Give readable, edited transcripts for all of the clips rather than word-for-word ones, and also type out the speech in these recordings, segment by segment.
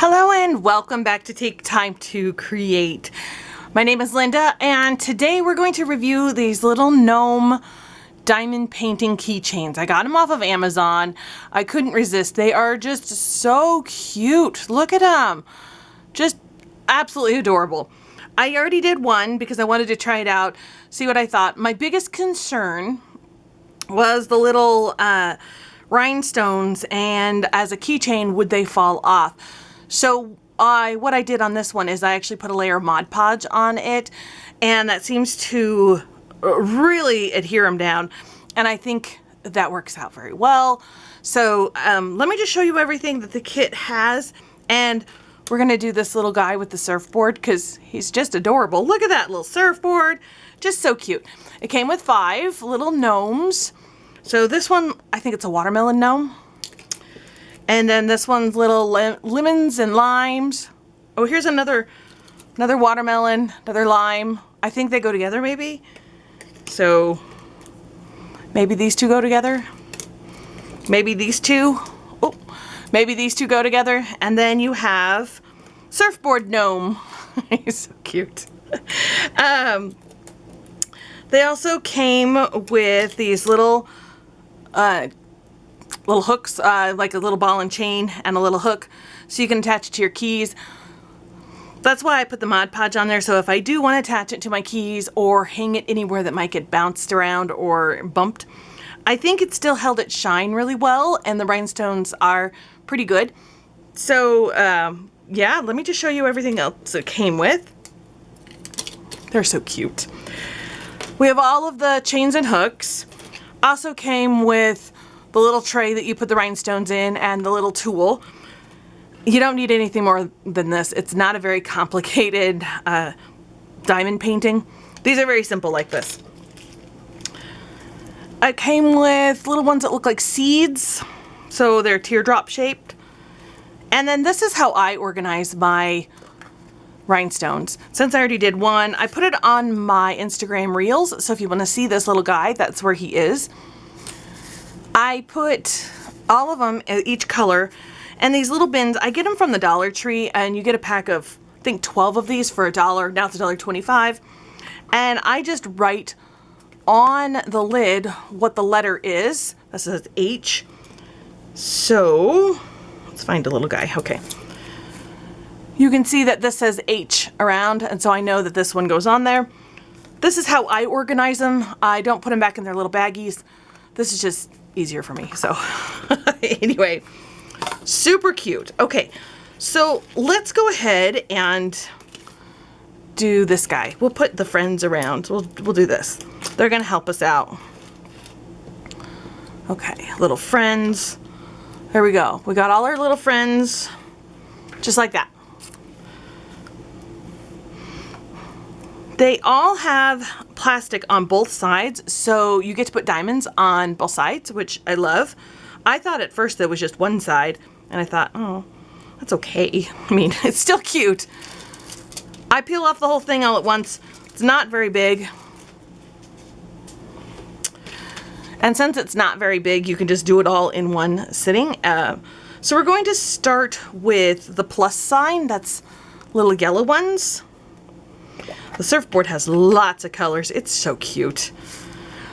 Hello and welcome back to Take Time to Create. My name is Linda and today we're going to review these little gnome diamond painting keychains. I got them off of Amazon. I couldn't resist. They are just so cute. Look at them. Just absolutely adorable. I already did one because I wanted to try it out, see what I thought. My biggest concern was the little rhinestones, and as a keychain, would they fall off? So what I did on this one is I actually put a layer of Mod Podge on it, and that seems to really adhere them down, and I think that works out very well. So let me just show you everything that the kit has, and we're gonna do this little guy with the surfboard because he's just adorable. Look at that little surfboard, just so cute. It came with 5 little gnomes. So this one, I think it's a watermelon gnome. And then this one's little lemons and limes. Oh, here's another watermelon, another lime. I think they go together maybe. So maybe these two go together. Maybe these two. Oh, maybe these two go together. And then you have surfboard gnome. He's so cute. They also came with these little hooks, like a little ball and chain and a little hook, so you can attach it to your keys. That's why I put the Mod Podge on there, so if I do want to attach it to my keys or hang it anywhere that might get bounced around or bumped, I think it still held its shine really well, and the rhinestones are pretty good. So yeah, let me just show you everything else it came with. They're so cute. We have all of the chains and hooks. Also came with the little tray that you put the rhinestones in and the little tool. You don't need anything more than this. It's not a very complicated diamond painting. These are very simple like this. It came with little ones that look like seeds, so they're teardrop shaped. And then this is how I organize my rhinestones. Since I already did one, I put it on my Instagram Reels, so if you want to see this little guy, that's where he is. I put all of them in each color, and these little bins, I get them from the Dollar Tree, and you get a pack of, I think, 12 of these for $1. Now it's $1.25, and I just write on the lid what the letter is. This says H. So let's find a little guy. Okay. You can see that this says H around, and so I know that this one goes on there. This is how I organize them. I don't put them back in their little baggies. This is just easier for me. So anyway, super cute. Okay, so let's go ahead and do this guy. We'll put the friends around. We'll do this. They're gonna help us out. Okay, little friends. There we go. We got all our little friends, just like that. They all have plastic on both sides, so you get to put diamonds on both sides, which I love. I thought at first there was just one side, and I thought, oh, that's okay. I mean, it's still cute. I peel off the whole thing all at once. It's not very big. And since it's not very big, you can just do it all in one sitting. So we're going to start with the plus sign. That's little yellow ones. The surfboard has lots of colors. It's so cute.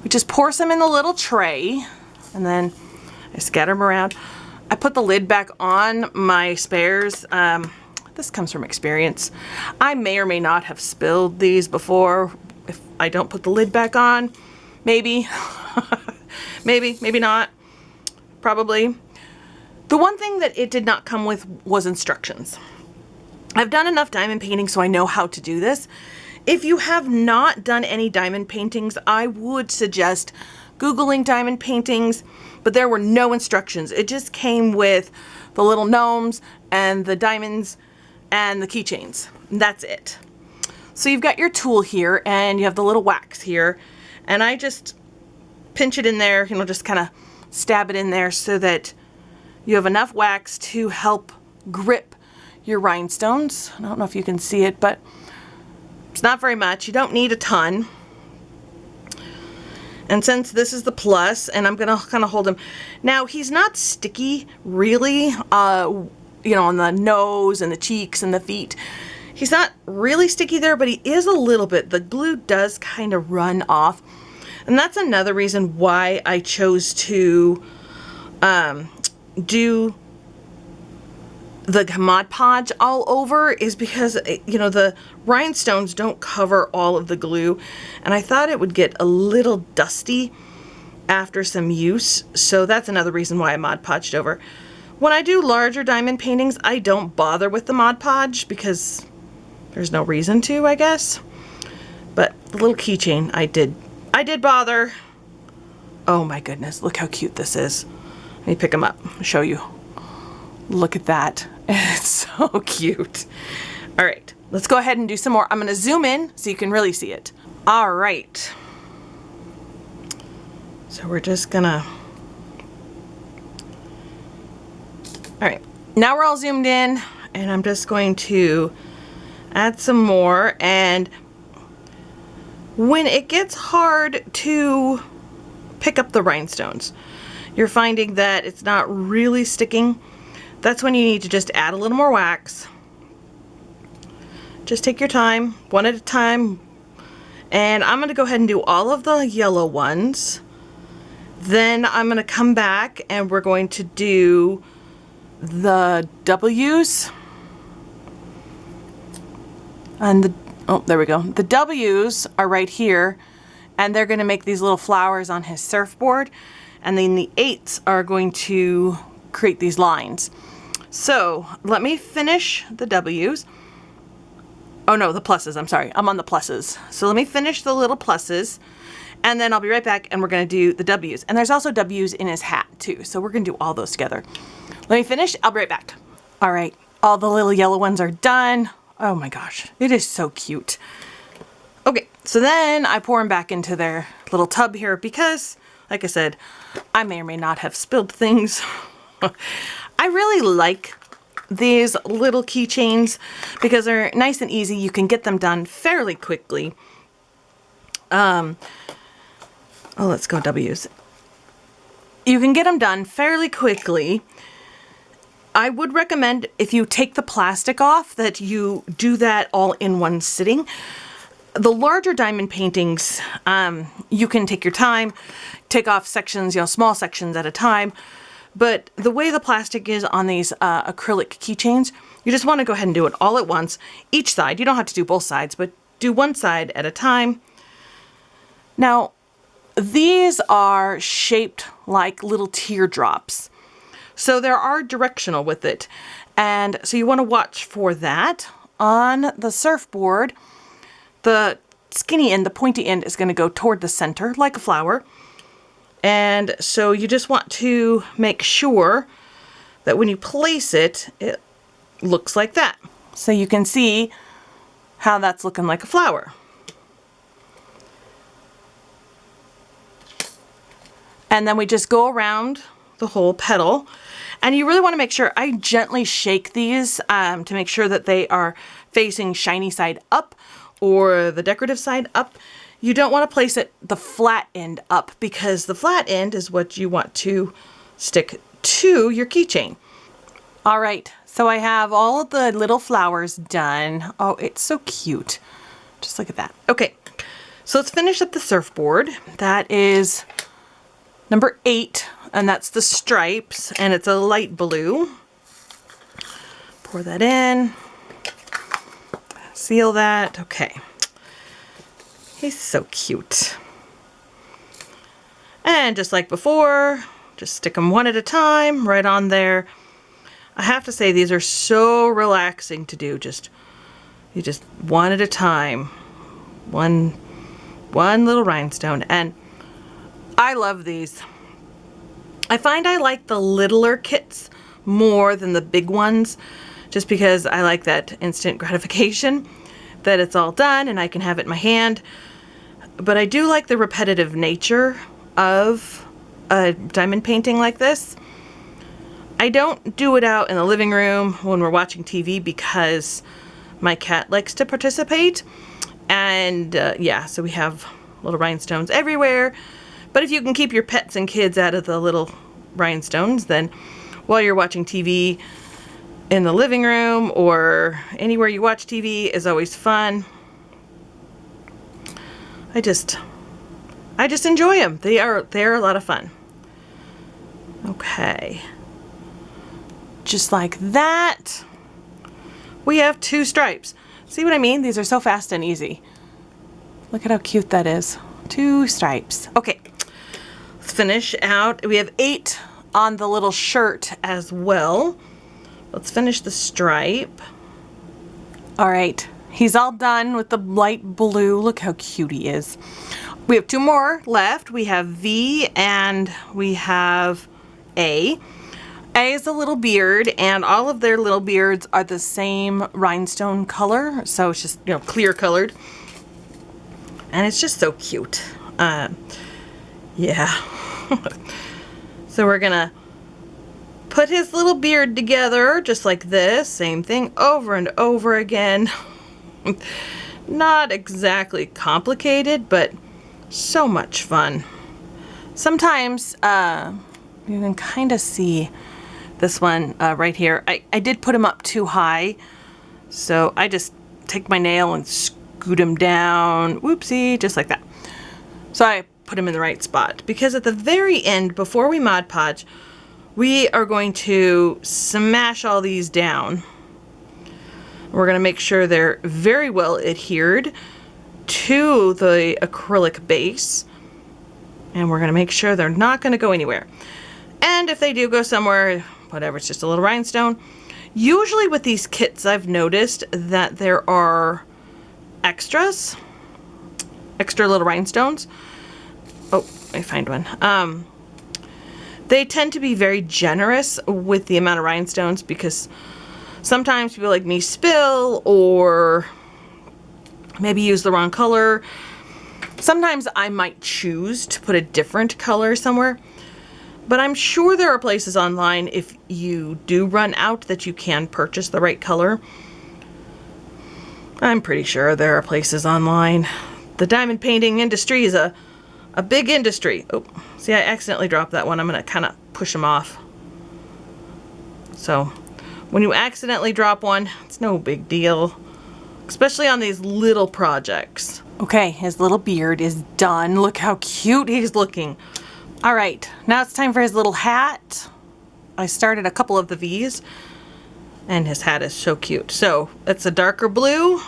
We just pour some in the little tray, and then I scatter them around. I put the lid back on my spares. This comes from experience. I may or may not have spilled these before if I don't put the lid back on. Maybe. maybe not. Probably. The one thing that it did not come with was instructions. I've done enough diamond painting so I know how to do this. If you have not done any diamond paintings, I would suggest Googling diamond paintings, but there were no instructions. It just came with the little gnomes and the diamonds and the keychains. That's it. So you've got your tool here, and you have the little wax here, and I just pinch it in there, you know, just kind of stab it in there so that you have enough wax to help grip your rhinestones. I don't know if you can see it, but it's not very much. You don't need a ton. And since this is the plus, and I'm gonna kind of hold him. Now, he's not sticky, really. you know, on the nose and the cheeks and the feet. He's not really sticky there, but he is a little bit. The glue does kind of run off. And that's another reason why I chose to do the Mod Podge all over, is because, you know, the rhinestones don't cover all of the glue, and I thought it would get a little dusty after some use, so that's another reason why I Mod Podged over. When I do larger diamond paintings, I don't bother with the Mod Podge because there's no reason to, I guess. But the little keychain, I did bother. Oh my goodness, look how cute this is. Let me pick him up and show you. Look at that. It's so cute. All right, let's go ahead and do some more. I'm gonna zoom in so you can really see it. All right. So we're just gonna, all right, now we're all zoomed in, and I'm just going to add some more. And when it gets hard to pick up the rhinestones, you're finding that it's not really sticking, that's when you need to just add a little more wax. Just take your time, one at a time. And I'm gonna go ahead and do all of the yellow ones. Then I'm gonna come back and we're going to do the W's. And the, oh, there we go. The W's are right here, and they're gonna make these little flowers on his surfboard. And then the 8s are going to create these lines. So let me finish the W's. Oh no, the pluses, I'm sorry. I'm on the pluses. So let me finish the little pluses, and then I'll be right back and we're gonna do the W's. And there's also W's in his hat too. So we're gonna do all those together. Let me finish, I'll be right back. All right, all the little yellow ones are done. Oh my gosh, it is so cute. Okay, so then I pour them back into their little tub here because, like I said, I may or may not have spilled things. I really like these little keychains because they're nice and easy. You can get them done fairly quickly. Oh, let's go W's. You can get them done fairly quickly. I would recommend, if you take the plastic off, that you do that all in one sitting. The larger diamond paintings, you can take your time, take off sections, you know, small sections at a time. But the way the plastic is on these acrylic keychains, you just want to go ahead and do it all at once, each side. You don't have to do both sides, but do one side at a time. Now, these are shaped like little teardrops. So they are directional with it. And so you want to watch for that. On the surfboard, the skinny end, the pointy end, is going to go toward the center like a flower. And so you just want to make sure that when you place it, it looks like that. So you can see how that's looking like a flower. And then we just go around the whole petal. And you really want to make sure, I gently shake these to make sure that they are facing shiny side up or the decorative side up. You don't want to place it the flat end up because the flat end is what you want to stick to your keychain. All right, so I have all of the little flowers done. Oh, it's so cute. Just look at that. Okay, so let's finish up the surfboard. That is number 8, and that's the stripes, and it's a light blue. Pour that in, seal that, okay. He's so cute. And just like before, just stick them one at a time right on there. I have to say, these are so relaxing to do. You just one at a time. One little rhinestone. And I love these. I find I like the littler kits more than the big ones, just because I like that instant gratification that it's all done and I can have it in my hand. But I do like the repetitive nature of a diamond painting like this. I don't do it out in the living room when we're watching TV because my cat likes to participate. And yeah, so we have little rhinestones everywhere. But if you can keep your pets and kids out of the little rhinestones, then while you're watching TV, in the living room or anywhere you watch TV is always fun. I just enjoy them. They're a lot of fun. Okay. Just like that. We have 2 stripes. See what I mean? These are so fast and easy. Look at how cute that is. 2 stripes. Okay. Let's finish out. We have 8 on the little shirt as well. Let's finish the stripe. All right. He's all done with the light blue. Look how cute he is. We have 2 more left. We have V and we have A. A is a little beard, and all of their little beards are the same rhinestone color. So it's just, clear colored. And it's just so cute. Yeah. So we're gonna put his little beard together just like this. Same thing over and over again. Not exactly complicated, but so much fun. Sometimes you can kind of see this one right here. I did put him up too high, so I just take my nail and scoot him down. Whoopsie, just like that. So I put him in the right spot, because at the very end, before we Mod Podge, we are going to smash all these down. We're going to make sure they're very well adhered to the acrylic base, and we're going to make sure they're not going to go anywhere. And if they do go somewhere, whatever, it's just a little rhinestone. Usually with these kits, I've noticed that there are extra little rhinestones. Oh, I find one. They tend to be very generous with the amount of rhinestones, because sometimes people like me spill or maybe use the wrong color. Sometimes I might choose to put a different color somewhere, but I'm sure there are places online, if you do run out, that you can purchase the right color. I'm pretty sure there are places online. The diamond painting industry is a big industry. Oh, see, I accidentally dropped that one. I'm going to kind of push them off. So when you accidentally drop one, it's no big deal, especially on these little projects. Okay, his little beard is done. Look how cute he's looking. All right, now it's time for his little hat. I started a couple of the V's, and his hat is so cute. So it's a darker blue.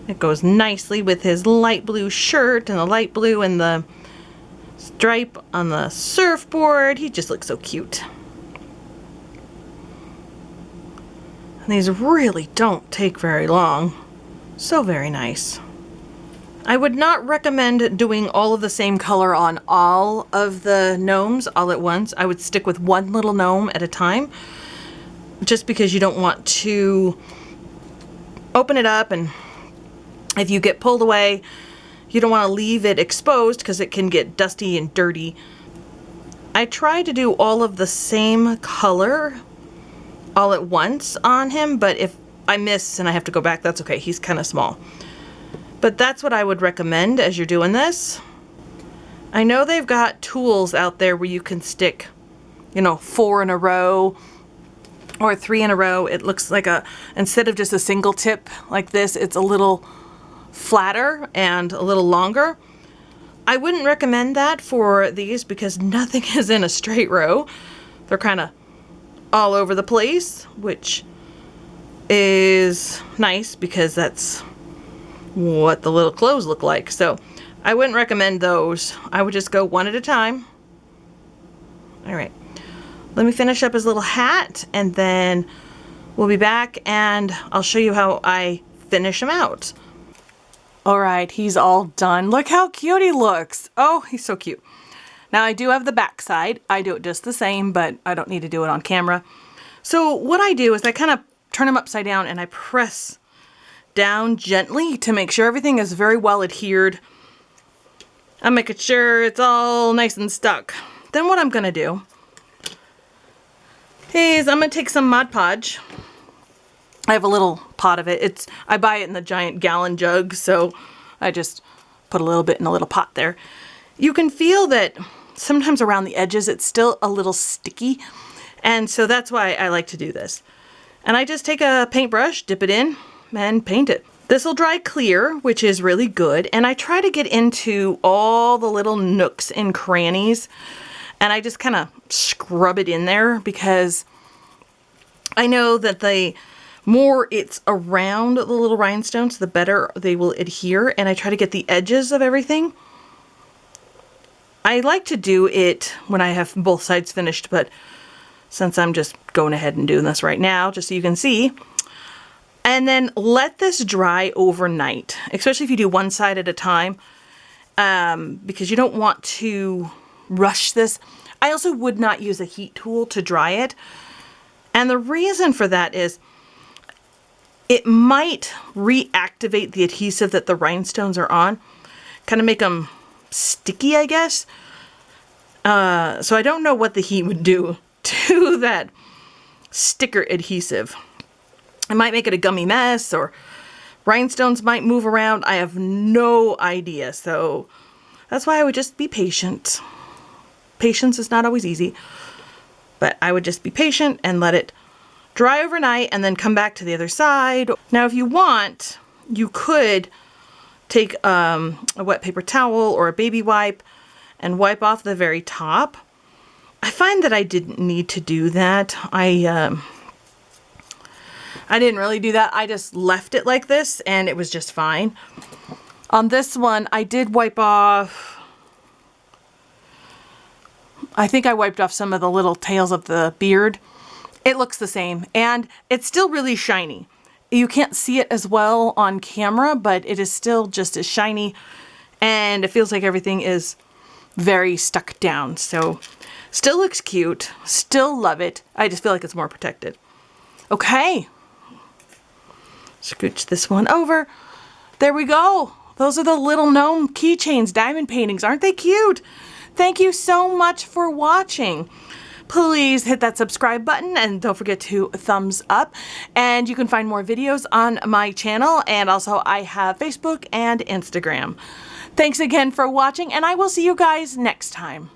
It goes nicely with his light blue shirt and the light blue and the stripe on the surfboard. He just looks so cute. And these really don't take very long. So very nice. I would not recommend doing all of the same color on all of the gnomes all at once. I would stick with one little gnome at a time, just because you don't want to open it up, and if you get pulled away, you don't want to leave it exposed because it can get dusty and dirty. I try to do all of the same color all at once on him, but if I miss and I have to go back, that's okay. He's kind of small. But that's what I would recommend as you're doing this. I know they've got tools out there where you can stick, 4 in a row or 3 in a row. It looks like instead of just a single tip like this, it's a little flatter and a little longer. I wouldn't recommend that for these because nothing is in a straight row. They're kind of all over the place, which is nice because that's what the little clothes look like. So I wouldn't recommend those. I would just go one at a time. All right, let me finish up his little hat, and then we'll be back and I'll show you how I finish him out. All right, he's all done. Look how cute he looks. Oh, he's so cute. Now I do have the back side. I do it just the same, but I don't need to do it on camera. So what I do is I kind of turn him upside down and I press down gently to make sure everything is very well adhered. I'm making sure it's all nice and stuck. Then what I'm gonna do is I'm gonna take some Mod Podge. I have a little pot of it. I buy it in the giant gallon jug, so I just put a little bit in a little pot there. You can feel that sometimes around the edges it's still a little sticky, And so that's why I like to do this. And I just take a paintbrush, dip it in, and paint it. This will dry clear, which is really good. And I try to get into all the little nooks and crannies. And I just kind of scrub it in there because I know that the more it's around the little rhinestones, the better they will adhere. And I try to get the edges of everything. I like to do it when I have both sides finished, but since I'm just going ahead and doing this right now, just so you can see. And then let this dry overnight, especially if you do one side at a time, because you don't want to rush this. I also would not use a heat tool to dry it. And the reason for that is it might reactivate the adhesive that the rhinestones are on, kind of make them sticky, I guess. So I don't know what the heat would do to that sticker adhesive. It might make it a gummy mess, or rhinestones might move around. I have no idea. So that's why I would just be patient. Patience is not always easy, but I would just be patient and let it dry overnight and then come back to the other side. Now, if you want, you could take a wet paper towel or a baby wipe and wipe off the very top. I find that I didn't need to do that. I didn't really do that. I just left it like this and it was just fine. On this one, I did wipe off, I think I wiped off some of the little tails of the beard. It looks the same and it's still really shiny. You can't see it as well on camera, but it is still just as shiny and it feels like everything is very stuck down. So still looks cute, still love it. I just feel like it's more protected. Okay. Scooch this one over. There we go. Those are the little gnome keychains, diamond paintings. Aren't they cute? Thank you so much for watching. Please hit that subscribe button and don't forget to thumbs up. And you can find more videos on my channel. And also I have Facebook and Instagram. Thanks again for watching and I will see you guys next time.